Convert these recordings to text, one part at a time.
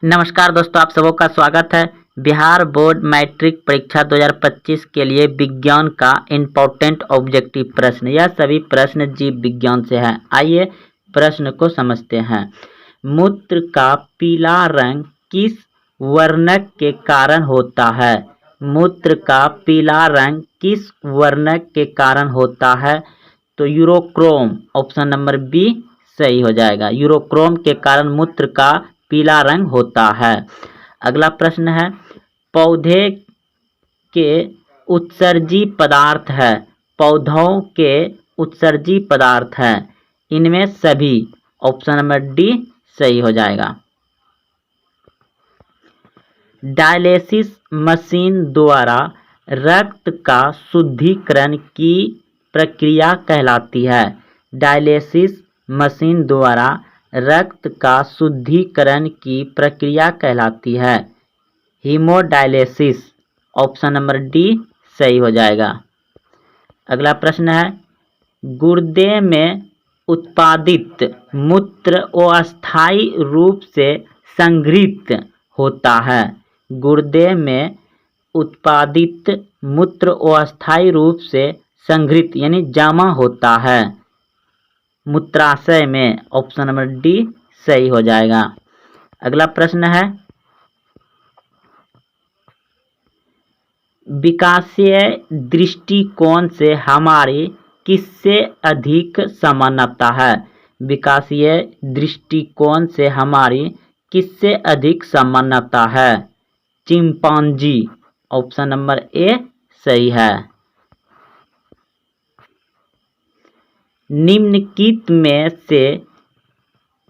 नमस्कार दोस्तों, आप सबों का स्वागत है। बिहार बोर्ड मैट्रिक परीक्षा 2025 के लिए विज्ञान का इम्पोर्टेंट ऑब्जेक्टिव प्रश्न। यह सभी प्रश्न जीव विज्ञान से है। आइए प्रश्न को समझते हैं। मूत्र का पीला रंग किस वर्णक के कारण होता है? मूत्र का पीला रंग किस वर्णक के कारण होता है? तो यूरोक्रोम, ऑप्शन नंबर बी सही हो जाएगा। यूरोक्रोम के कारण मूत्र का पीला रंग होता है। अगला प्रश्न है, पौधे के उत्सर्जी पदार्थ है। पौधों के उत्सर्जी पदार्थ है इनमें सभी, ऑप्शन नंबर डी सही हो जाएगा। डायलिसिस मशीन द्वारा रक्त का शुद्धिकरण की प्रक्रिया कहलाती है। डायलिसिस मशीन द्वारा रक्त का शुद्धिकरण की प्रक्रिया कहलाती है हीमोडायलिसिस, ऑप्शन नंबर डी सही हो जाएगा। अगला प्रश्न है, गुर्दे में उत्पादित मूत्र अस्थायी रूप से संग्रहित होता है। गुर्दे में उत्पादित मूत्र अस्थायी रूप से संग्रहित यानी जमा होता है मूत्राशय में, ऑप्शन नंबर डी सही हो जाएगा। अगला प्रश्न है, विकासीय दृष्टिकोण से हमारी किससे अधिक समानता है? विकासीय दृष्टिकोण से हमारी किससे अधिक समानता है? चिंपांजी, ऑप्शन नंबर ए सही है। निम्नलिखित में से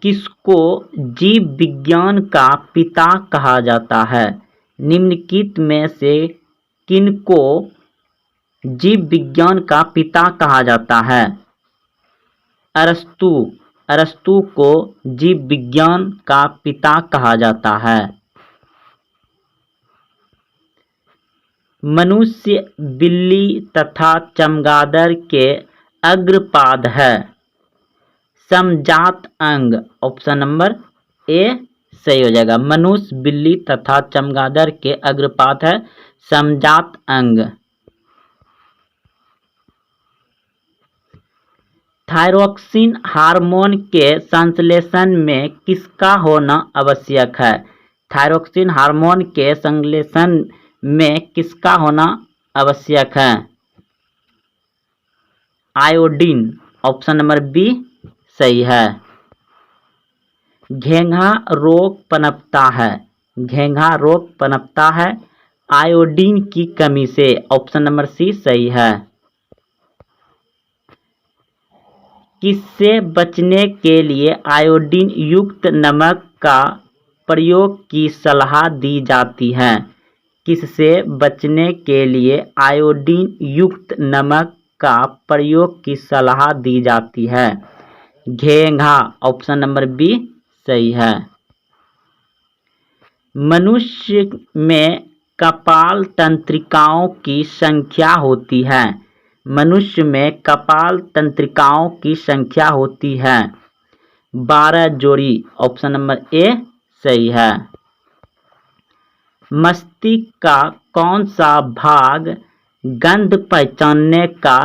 किसको जीव विज्ञान का पिता कहा जाता है? निम्नलिखित में से किनको जीव विज्ञान का पिता कहा जाता है? अरस्तु, अरस्तु को जीव विज्ञान का पिता कहा जाता है। मनुष्य, बिल्ली तथा चमगादड़ के अग्रपाद है समजात अंग, ऑप्शन नंबर ए सही हो जाएगा। मनुष्य, बिल्ली तथा चमगादड़ के अग्रपाद है समजात अंग। थायरोक्सिन हार्मोन के संश्लेषण में किसका होना आवश्यक है? थायरोक्सिन हार्मोन के संश्लेषण में किसका होना आवश्यक है? आयोडीन, ऑप्शन नंबर बी सही है। घेंघा रोग पनपता है, घेंघा रोग पनपता है आयोडीन की कमी से, ऑप्शन नंबर सी सही है। किससे बचने के लिए आयोडीन युक्त नमक का प्रयोग की सलाह दी जाती है? किससे बचने के लिए आयोडीन युक्त नमक का प्रयोग की सलाह दी जाती है? घेंघा, ऑप्शन नंबर बी सही है। मनुष्य में कपाल तंत्रिकाओं की संख्या होती है। मनुष्य में कपाल तंत्रिकाओं की संख्या होती है 12 जोड़ी, ऑप्शन नंबर ए सही है। मस्तिष्क का कौन सा भाग गंध पहचानने का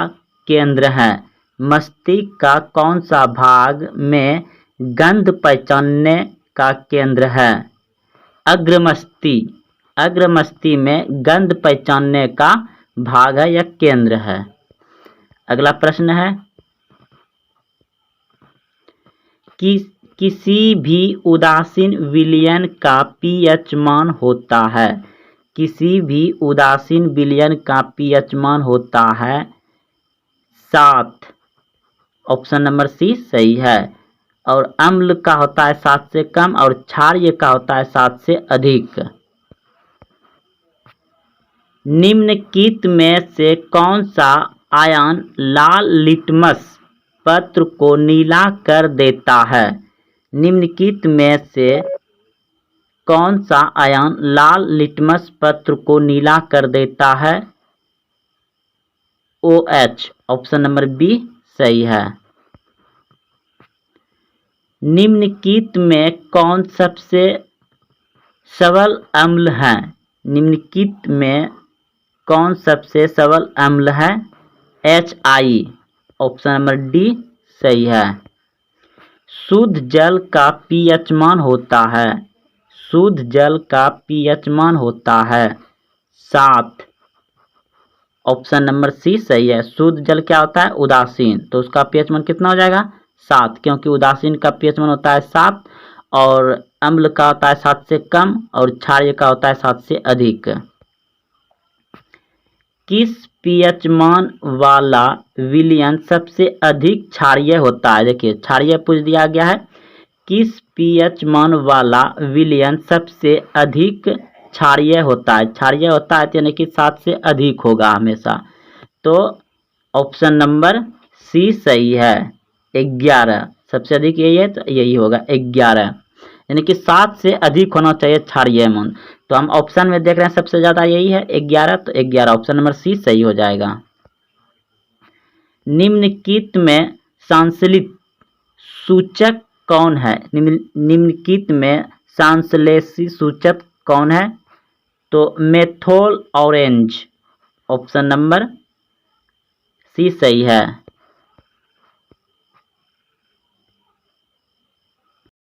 केंद्र है? मस्तिष्क का कौन सा भाग में गंध पहचानने का केंद्र है? अग्रमस्ति, अग्रमस्ति में गंध पहचानने का भाग है या केंद्र है। अगला प्रश्न है, किसी भी उदासीन विलयन का पीएच मान होता है? किसी भी उदासीन विलयन का पीएच मान होता है 7, ऑप्शन नंबर सी सही है। और अम्ल का होता है 7 से कम और क्षारीय का होता है 7 से अधिक। निम्नलिखित में से कौन सा आयन लाल लिटमस पत्र को नीला कर देता है? निम्नलिखित में से कौन सा आयन लाल लिटमस पत्र को नीला कर देता है? OH, ऑप्शन नंबर बी सही है। निम्नलिखित में कौन सबसे सबल अम्ल हैं? निम्नलिखित में कौन सबसे सबल अम्ल है? HI। ऑप्शन नंबर डी सही है। शुद्ध जल का pH मान होता है? शुद्ध जल का pH मान होता है 7। ऑप्शन नंबर सी सही है। शुद्ध जल क्या होता है? उदासीन। तो उसका pH मान कितना हो जाएगा? 7, क्योंकि उदासीन का pH मान होता है 7 और अम्ल का होता है 7 से कम और क्षारीय का होता है 7 से अधिक। किस pH मान वाला विलयन सबसे अधिक क्षारीय होता है? देखिए क्षारीय पूछ दिया गया है। किस pH मान वाला विलयन सबसे अधिक क्षारीय होता है? क्षारीय होता है यानी कि 7 से अधिक होगा हमेशा। तो ऑप्शन नंबर सी सही है 11। सबसे अधिक यही है तो यही होगा 11, यानी कि 7 से अधिक होना चाहिए क्षारीय मान। तो हम ऑप्शन में देख रहे हैं सबसे ज़्यादा यही है 11, तो 11 ऑप्शन नंबर सी सही हो जाएगा। निम्नलिखित में संश्लेषित सूचक कौन है? निम्नलिखित में संश्लेषित सूचक कौन है? तो मेथोल ऑरेंज। ऑप्शन नंबर सी सही है।